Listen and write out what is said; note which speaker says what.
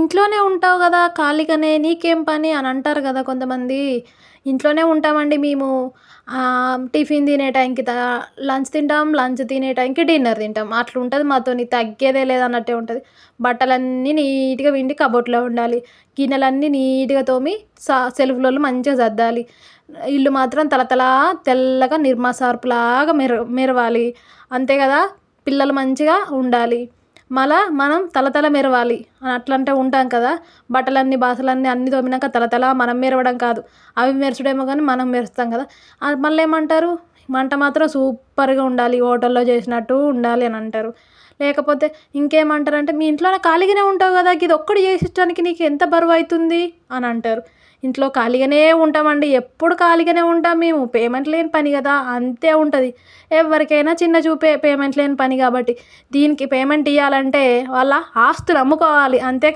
Speaker 1: ఇంట్లోనే ఉంటావు గదా! ఖాళీగానే నీకేం పని అని అంటారు గదా కొంతమంది. ఇంట్లోనే ఉంటామండి మేము. టిఫిన్ తినే టైంకి లంచ్ తింటాం. లంచ్ తినే టైంకి డిన్నర్ తింటాం. అట్లుంటది మాతోని. తగ్గేదే లేదన్నట్టే ఉంటది. బట్టలన్నీ నీట్‌గా పిండి కబోర్డ్‌లో ఉండాలి. గిన్నెలన్నీ నీట్‌గా తోమి సెల్ఫ్‌లలో మంచిగా సర్దాలి. ఇల్లు మాత్రం తళతళా తెల్లగా నిర్మా సర్పులాగా మెరవాలి. అంతే గదా! పిల్లలు మంచిగా ఉండాలి. మనం తళతళ మెరవాలి అని అట్లంటే ఉంటాం కదా! బట్టలన్నీ, బాసలన్నీ అన్నీ తోమినాక తళతళ మనం మెరవడం కాదు. అవి మెరుసుడేమో గానీ మనం మెరుస్తాం కదా! మళ్ళేమంటారు? వంట మాత్రం సూపర్‌గా ఉండాలి. హోటల్‌లో చేసినట్టు ఉండాలి అని అంటారు. లేకపోతే ఇంకేమంటారంటే, "మీ ఇంట్లోనే ఖాళీగానే ఉంటావు గదా! గిదొక్కటి చేసిచ్చానికి నీకెంత బరువైతుంది" అని అంటారు. ఇంట్లో ఖాళీగానే ఉంటామండి. ఎప్పుడు ఖాళీగానే ఉంటాం మేము. పేమెంట్ లేని పని గదా! అంతే ఉంటది. ఎవ్వరికైనా చిన్న చూపే పేమెంట్ లేని పని గాబట్టి. దీనికి పేమెంట్ ఇయ్యాలంటే వాళ్ళ ఆస్తులు అమ్ముకోవాలి. అంతే